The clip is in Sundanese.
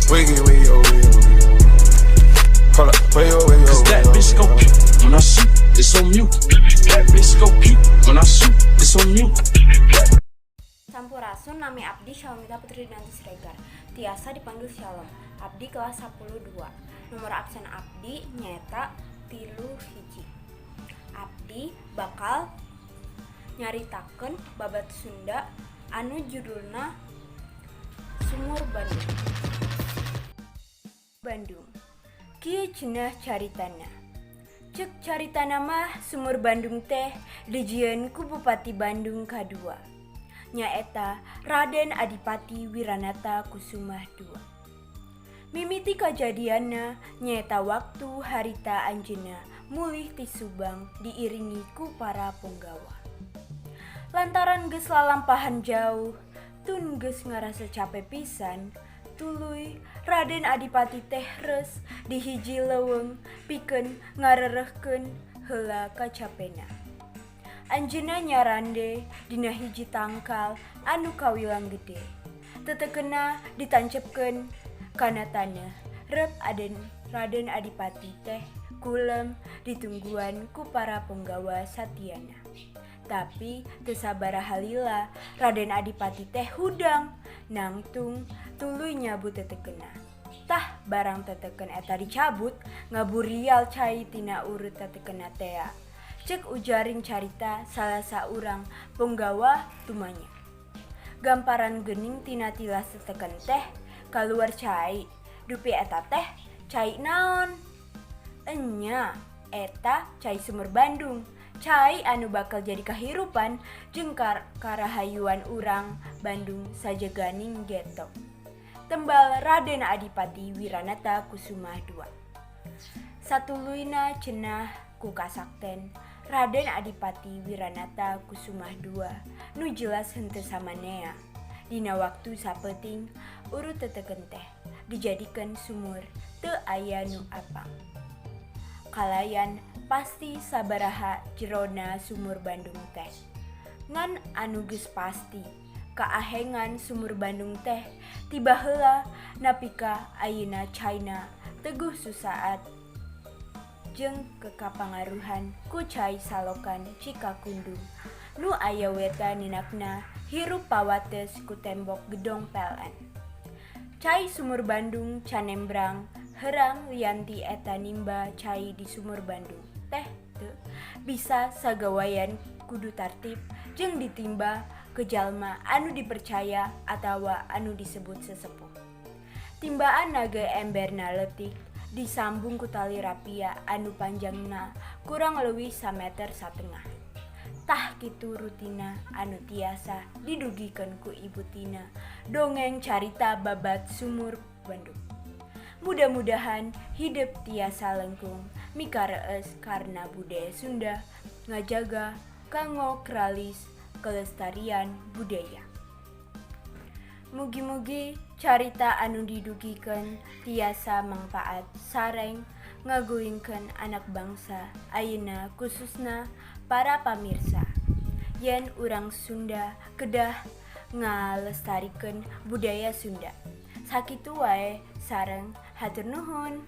Wiggy, wiggy, oh, wiggy, oh, wiggy, oh. Hold up, wiggy, oh, wiggy, oh, Cause that wiggy, oh, bitch go wiggy, puke when I shoot, it's on mute. That bitch go puke when I shoot, it's on mute. Sampurasun, nami Abdi Shalomita Putri Dinanti Siregar. Tiasa dipanggil Shalom. Abdi kelas 12. Nomor absen Abdi nyata 3 hiji. Abdi bakal nyaritakeun babat Sunda anu judulna Sumur Bandung. Bandung. Kieu cenah caritana. Ceuk caritana mah Sumur Bandung teh dijieun ku Bupati Bandung kadua. Nyaeta Raden Adipati Wiranata Kusumah II. Mimiti kajadianna nyaeta waktu harita anjeunna mulih ti Subang diiringi ku para punggawa. Lantaran geus lalampahan jauh, tun geus ngarasa capek pisan, tuluy Raden Adipati teh reus di hiji leuweung pikeun ngarerehkeun heula kacapena. Anjeunna nyarande dina hiji tangkal anu kawilang gede. Tetekeunna ditancepkeun kana taneuh. Rep Raden Adipati teh kulem ditungguan ku para penggawa satyana. Tapi teu sabaraha lila Raden Adipati teh hudang nangtung tuluy nyabu tetekeunna. Tah barang tetekeun eta dicabut ngaburial cai tina urut tetekeunna tea. Cek ujaring carita salah saurang penggawa tumanya. Gamparan geuning tina tilas teteken teh kaluar cai. Dupi eta teh cai naon? Enya, eta cai Sumur Bandung. Cai anu bakal jadi kahirupan jeung karahayuan urang Bandung sajeganing getok. Tembal Raden Adipati Wiranata Kusumah II. Satuluyna cenah ku kasakten Raden Adipati Wiranata Kusumah II nu jelas henteu samanea. Dina waktu sapeuting urut tetekeun teh dijadikeun sumur teu aya nu apang. Kalayan pasti sabaraha jerona Sumur Bandung teh. Ngan anu geus pasti kaahengan Sumur Bandung teh tiba heula nepi ka ayeuna caina Teguh Susaat jeung kekapangaruhan ku cai Salokan Cikakundung nu aya weta ninakna hirup pawates ku tembok gedong PLN. Cai Sumur Bandung canembrang herang lianti eta nimba cai di Sumur Bandung teh teu bisa sagawayan kudu tartib jeung ditimba ke jalma anu dipercaya atawa anu disebut sesepuh. Timbaan naga emberna leutik disambung ku tali rapia anu panjangna kurang leuwih 1,5 meter. Tah kitu rutina anu tiasa didugikeun ku ibu tina dongeng carita babat Sumur Bandung. Mudah-mudahan hidup tiasa lengkung mikareus karena budaya Sunda ngajaga kanggo kralis kelestarian budaya. Mugi-mugi carita anu didugikeun tiasa mangpaat sareng ngaguingkeun anak bangsa ayeuna khususna para pamirsa. Yen urang Sunda kedah ngalestarikeun budaya Sunda. Sakitu wae sareng hatur nuhun.